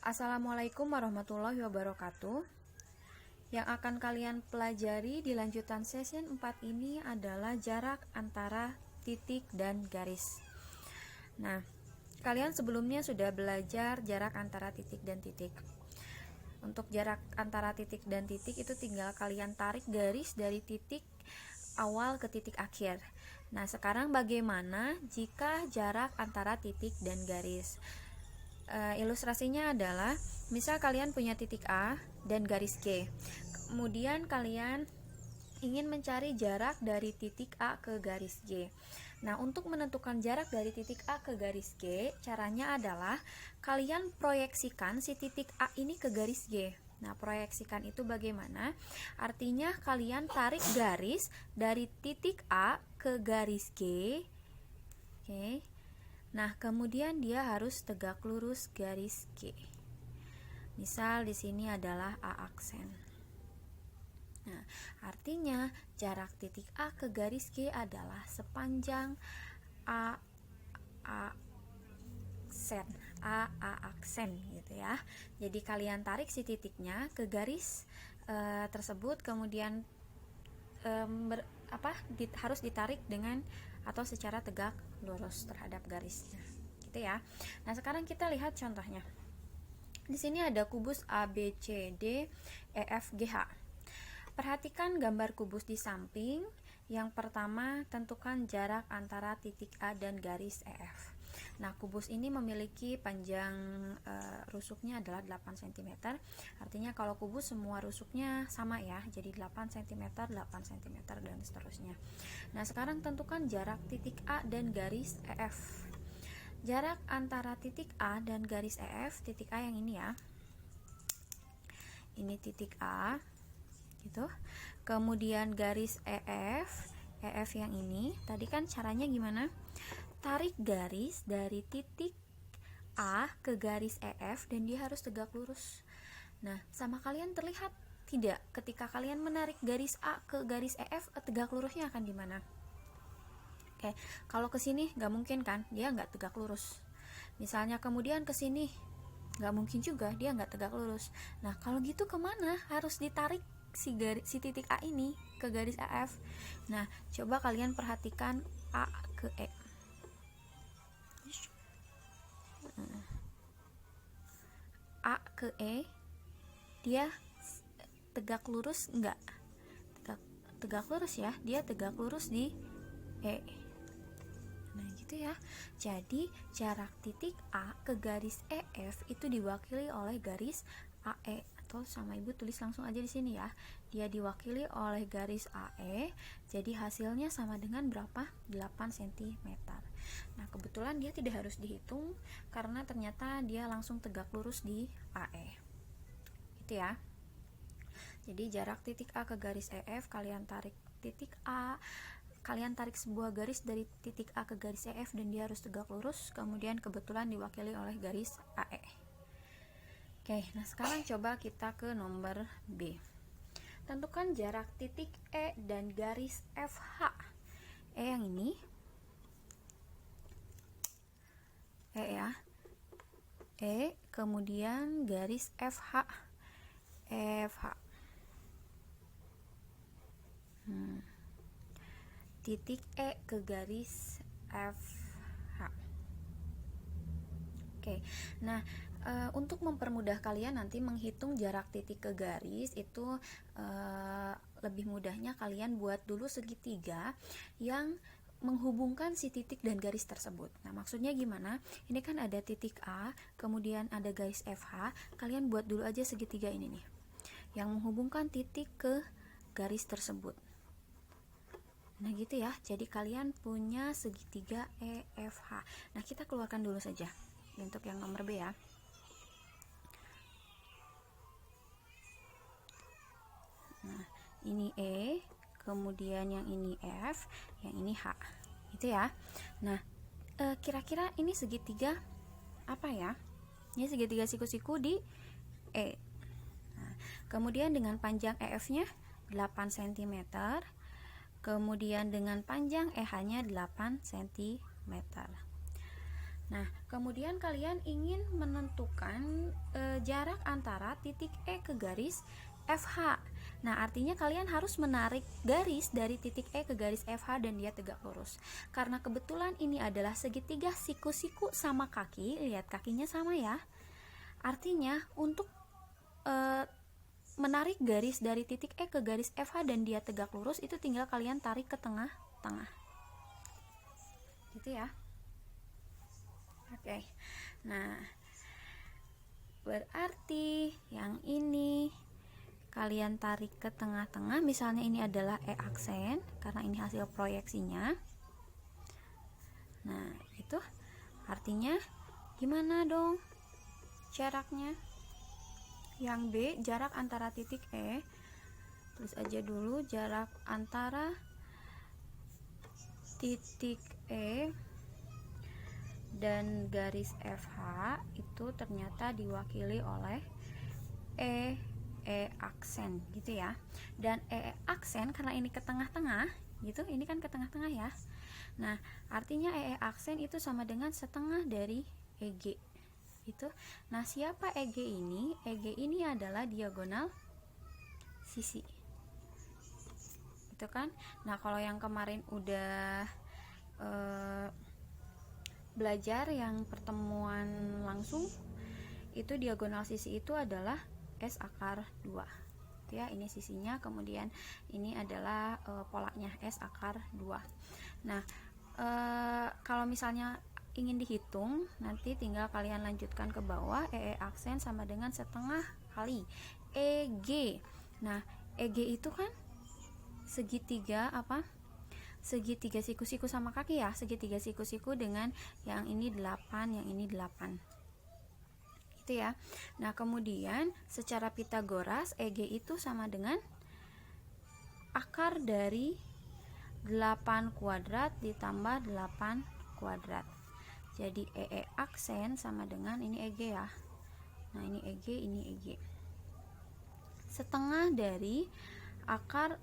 Assalamualaikum warahmatullahi wabarakatuh. Yang akan kalian pelajari di lanjutan session 4 ini adalah jarak antara titik dan garis. Nah, kalian sebelumnya sudah belajar jarak antara titik dan titik. Untuk jarak antara titik dan titik itu tinggal kalian tarik garis dari titik awal ke titik akhir. Nah, sekarang bagaimana jika jarak antara titik dan garis? Ilustrasinya adalah misal kalian punya titik A dan garis G, kemudian kalian ingin mencari jarak dari titik A ke garis G. Nah, untuk menentukan jarak dari titik A ke garis G, caranya adalah kalian proyeksikan si titik A ini ke garis G. Nah, proyeksikan itu bagaimana? Artinya kalian tarik garis dari titik A ke garis G. Oke. Nah, kemudian dia harus tegak lurus garis G. Misal di sini adalah A aksen. Nah, artinya jarak titik A ke garis G adalah sepanjang A aksen gitu ya. Jadi kalian tarik si titiknya ke garis tersebut, kemudian harus ditarik dengan atau secara tegak lurus terhadap garisnya, gitu ya. Nah, sekarang kita lihat contohnya. Di sini ada kubus A, B, C, D, E, F, G, H. Perhatikan gambar kubus di samping. Yang pertama, tentukan jarak antara titik A dan garis EF. Nah, kubus ini memiliki panjang rusuknya adalah 8 cm. Artinya kalau kubus semua rusuknya sama ya, jadi 8 cm, 8 cm dan seterusnya. Nah, sekarang tentukan jarak titik A dan garis EF. Jarak antara titik A dan garis EF, titik A yang ini ya. Ini titik A gitu. Kemudian garis EF yang ini. Tadi kan caranya gimana? Tarik garis dari titik A ke garis EF dan dia harus tegak lurus. Nah, sama kalian terlihat tidak ketika kalian menarik garis A ke garis EF, tegak lurusnya akan di mana? Oke, kalau ke sini nggak mungkin kan, dia nggak tegak lurus. Misalnya kemudian ke sini nggak mungkin juga, dia nggak tegak lurus. Nah, kalau gitu kemana harus ditarik si titik A ini ke garis AF? Nah, coba kalian perhatikan A ke E. A ke E, dia tegak lurus enggak? Tegak lurus ya, dia tegak lurus di E. Nah, gitu ya. Jadi jarak titik A ke garis EF itu diwakili oleh garis AE, atau sama ibu tulis langsung aja di sini ya. Dia diwakili oleh garis AE. Jadi hasilnya sama dengan berapa? 8 cm. Nah, kebetulan dia tidak harus dihitung karena ternyata dia langsung tegak lurus di AE. Gitu ya. Jadi jarak titik A ke garis EF, kalian tarik titik A, kalian tarik sebuah garis dari titik A ke garis EF dan dia harus tegak lurus, kemudian kebetulan diwakili oleh garis AE. Oke, nah sekarang coba kita ke nomor B. Tentukan jarak titik E dan garis FH. E yang ini. E ya. E, kemudian garis FH. FH. Titik E ke garis FH. Oke, nah untuk mempermudah kalian nanti menghitung jarak titik ke garis itu lebih mudahnya kalian buat dulu segitiga yang menghubungkan si titik dan garis tersebut. Nah, maksudnya gimana? Ini kan ada titik A, kemudian ada garis FH, kalian buat dulu aja segitiga ini nih, yang menghubungkan titik ke garis tersebut. Nah, gitu ya. Jadi kalian punya segitiga EFH. Nah, kita keluarkan dulu saja untuk yang nomor B ya. Nah, ini E, kemudian yang ini F, yang ini H. Gitu ya. Nah, kira-kira ini segitiga apa ya? Ini segitiga siku-siku di E. Nah, kemudian dengan panjang EF-nya 8 cm. Kemudian dengan panjang EH-nya 8 cm. Nah, kemudian kalian ingin menentukan jarak antara titik E ke garis FH. Nah, artinya kalian harus menarik garis dari titik E ke garis FH dan dia tegak lurus. Karena kebetulan ini adalah segitiga siku-siku sama kaki, lihat kakinya sama ya. Artinya untuk menarik garis dari titik E ke garis FH dan dia tegak lurus itu tinggal kalian tarik ke tengah-tengah. Gitu ya. Oke. Nah, berarti yang ini kalian tarik ke tengah-tengah, misalnya ini adalah E aksen karena ini hasil proyeksinya. Nah, itu artinya gimana dong jaraknya? Yang B, jarak antara titik E, tulis aja dulu jarak antara titik E dan garis FH itu ternyata diwakili oleh E aksen gitu ya. Dan E aksen karena ini ke tengah-tengah gitu, ini kan ke tengah-tengah ya. Nah, artinya E aksen itu sama dengan setengah dari EG itu. Nah, siapa EG ini? EG ini adalah diagonal sisi. Itu kan. Nah, kalau yang kemarin udah belajar yang pertemuan langsung itu diagonal sisi itu adalah S akar 2 itu ya, ini sisinya, kemudian ini adalah polanya S akar 2. Nah, kalau misalnya ingin dihitung nanti tinggal kalian lanjutkan ke bawah. EE aksen sama dengan setengah kali EG. Nah, EG itu kan segitiga apa? Segitiga siku-siku sama kaki ya, segitiga siku-siku dengan yang ini 8, yang ini 8 gitu ya. Nah, kemudian secara Pitagoras EG itu sama dengan akar dari 8 kuadrat ditambah 8 kuadrat. Jadi EE aksen sama dengan ini EG ya. Nah, ini EG, ini EG. Setengah dari akar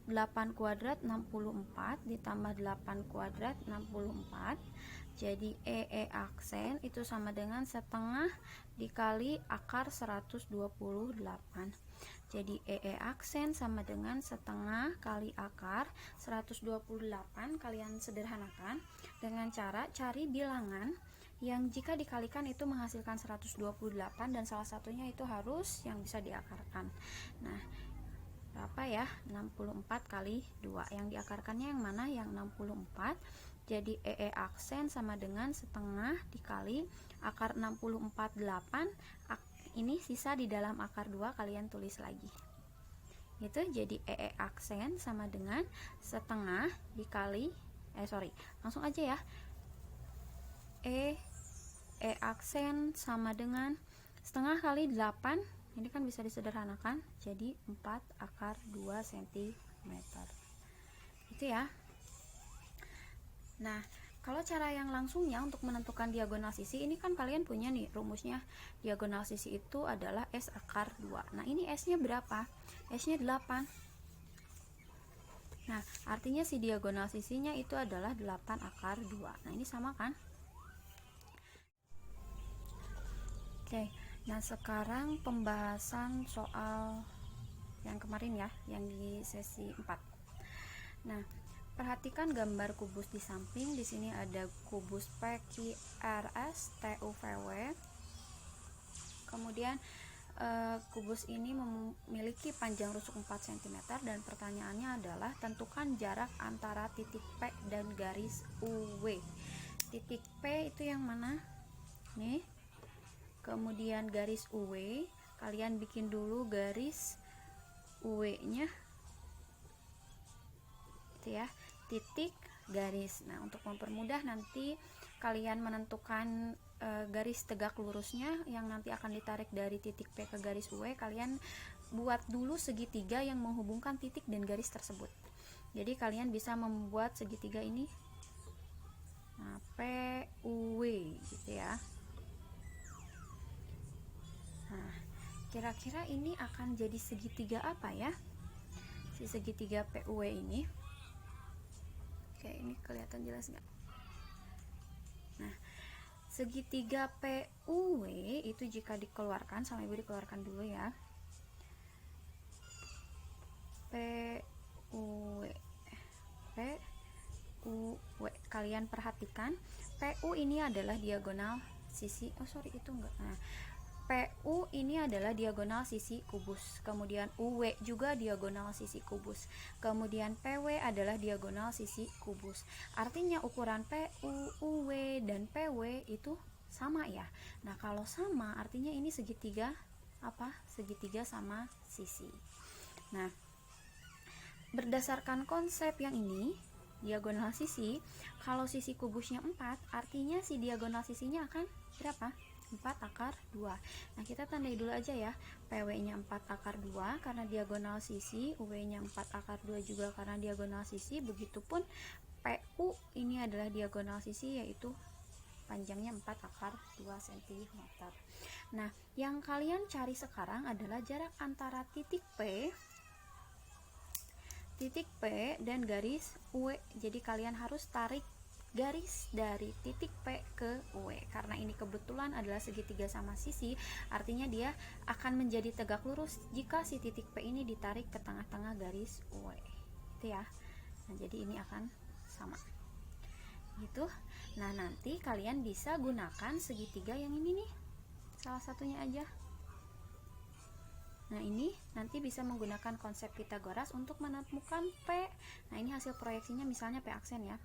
8 kuadrat 64 ditambah 8 kuadrat 64. Jadi EE aksen itu sama dengan setengah dikali akar 128. Jadi EE aksen sama dengan setengah kali akar 128. Kalian sederhanakan dengan cara cari bilangan yang jika dikalikan itu menghasilkan 128 dan salah satunya itu harus yang bisa diakarkan. Nah, berapa ya? 64 kali 2. Yang diakarkannya yang mana? Yang 64. Jadi EE aksen sama dengan setengah dikali akar 64 8. Ini sisa di dalam akar 2 kalian tulis lagi. Itu jadi EE aksen sama dengan setengah dikali langsung aja ya. E aksen sama dengan setengah kali 8. Ini kan bisa disederhanakan jadi 4 akar 2 cm. Itu ya. Nah, kalau cara yang langsungnya untuk menentukan diagonal sisi, ini kan kalian punya nih rumusnya. Diagonal sisi itu adalah S akar 2. Nah, ini S-nya berapa? S-nya 8. Nah, artinya si diagonal sisinya itu adalah 8 akar 2. Nah, ini sama kan? Oke. Nah, sekarang pembahasan soal yang kemarin ya, yang di sesi 4. Nah, perhatikan gambar kubus di samping. Di sini ada kubus PQRS TUVW. Kemudian kubus ini memiliki panjang rusuk 4 cm dan pertanyaannya adalah tentukan jarak antara titik P dan garis UW. Titik P itu yang mana? Nih. Kemudian garis UW, kalian bikin dulu garis UW-nya. Itu ya, titik garis. Nah, untuk mempermudah nanti kalian menentukan garis tegak lurusnya yang nanti akan ditarik dari titik P ke garis UW, kalian buat dulu segitiga yang menghubungkan titik dan garis tersebut. Jadi kalian bisa membuat segitiga ini. Nah, PUW gitu ya. Nah, kira-kira ini akan jadi segitiga apa ya? Si segitiga PUW ini. Oke, ini kelihatan jelas nggak? Nah, Segitiga PUW itu jika dikeluarkan, sama Ibu dikeluarkan dulu ya. PUW. Kalian perhatikan, PU ini adalah diagonal sisi, itu enggak. Nah, PU ini adalah diagonal sisi kubus, kemudian UW juga diagonal sisi kubus, kemudian PW adalah diagonal sisi kubus. Artinya ukuran PU, UW, dan PW itu sama ya. Nah, kalau sama artinya ini segitiga apa? Segitiga sama sisi. Nah, berdasarkan konsep yang ini, diagonal sisi, kalau sisi kubusnya 4, artinya si diagonal sisinya akan berapa? 4/2. Nah, kita tandai dulu aja ya. PW-nya 4/2 karena diagonal sisi, UW-nya 4/2 juga karena diagonal sisi. Begitupun PU ini adalah diagonal sisi, yaitu panjangnya 4/2 cm. Nah, yang kalian cari sekarang adalah jarak antara titik P dan garis W. Jadi kalian harus tarik garis dari titik P ke W. Karena ini kebetulan adalah segitiga sama sisi, artinya dia akan menjadi tegak lurus jika si titik P ini ditarik ke tengah-tengah garis W. Itu ya. Nah, jadi ini akan sama. Gitu. Nah, nanti kalian bisa gunakan segitiga yang ini nih. Salah satunya aja. Nah, ini nanti bisa menggunakan konsep Pitagoras untuk menemukan P. Nah, ini hasil proyeksinya misalnya P aksen ya.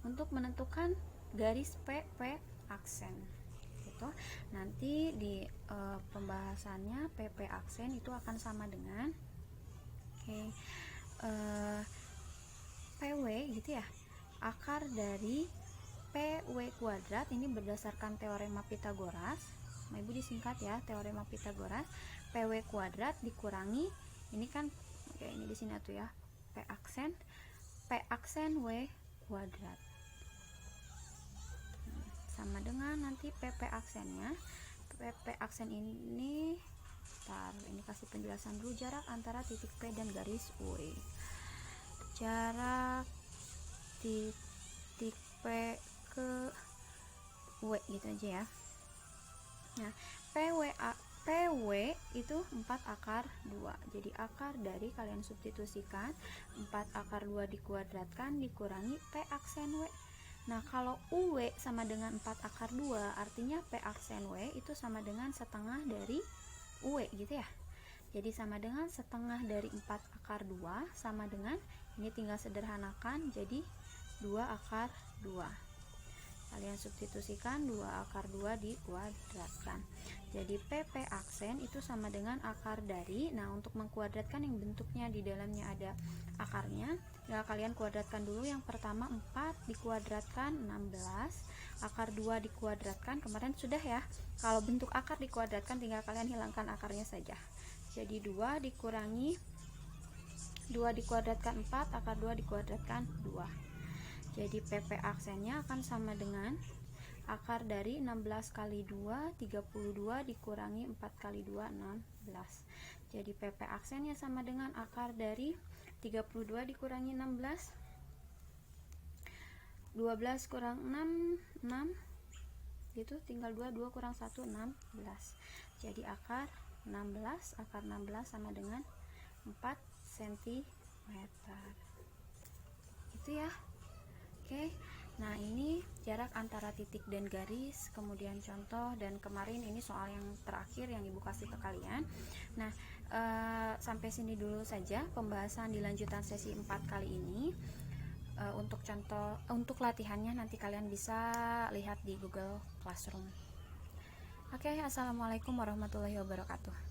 Untuk menentukan garis P aksen. Gitu. Nanti di pembahasannya PP aksen itu akan sama dengan PW gitu ya. Akar dari PW kuadrat ini berdasarkan teorema Pitagoras. Nah, Ibu disingkat ya, teorema Pitagoras. PW kuadrat dikurangi, ini kan ini di sini tuh ya, P aksen W kuadrat. Sama dengan nanti PP aksennya. PP aksen ini ini kasih penjelasan dulu, jarak antara titik P dan garis W. Jarak titik P ke W gitu aja ya. Nah, PW itu 4/2. Jadi akar dari, kalian substitusikan 4/2 dikuadratkan dikurangi P aksen W. Nah, kalau UW sama dengan 4/2, artinya P aksen W itu sama dengan setengah dari UW gitu ya. Jadi sama dengan setengah dari 4/2 sama dengan, ini tinggal sederhanakan jadi 2/2. Kalian substitusikan 2/2 dikuadratkan. Jadi PP aksen itu sama dengan akar dari, nah untuk mengkuadratkan yang bentuknya di dalamnya ada akarnya, tinggal kalian kuadratkan dulu. Yang pertama 4 dikuadratkan 16, akar 2 dikuadratkan, kemarin sudah ya. Kalau bentuk akar dikuadratkan tinggal kalian hilangkan akarnya saja. Jadi 2 dikurangi 2 dikuadratkan 4, akar 2 dikuadratkan 2. Jadi PP aksennya akan sama dengan akar dari 16 kali 2, 32 dikurangi 4 kali 2, 16. Jadi PP aksennya sama dengan akar dari 32 dikurangi 16, 12 kurang 6, 6 gitu, tinggal 2 kurang 1, 16. Jadi akar 16 sama dengan 4 cm. Itu ya. Oke, nah ini jarak antara titik dan garis, kemudian contoh, dan kemarin ini soal yang terakhir yang Ibu kasih ke kalian. Nah, sampai sini dulu saja pembahasan di lanjutan sesi 4 kali ini. Untuk contoh, untuk latihannya nanti kalian bisa lihat di Google Classroom. Oke, assalamualaikum warahmatullahi wabarakatuh.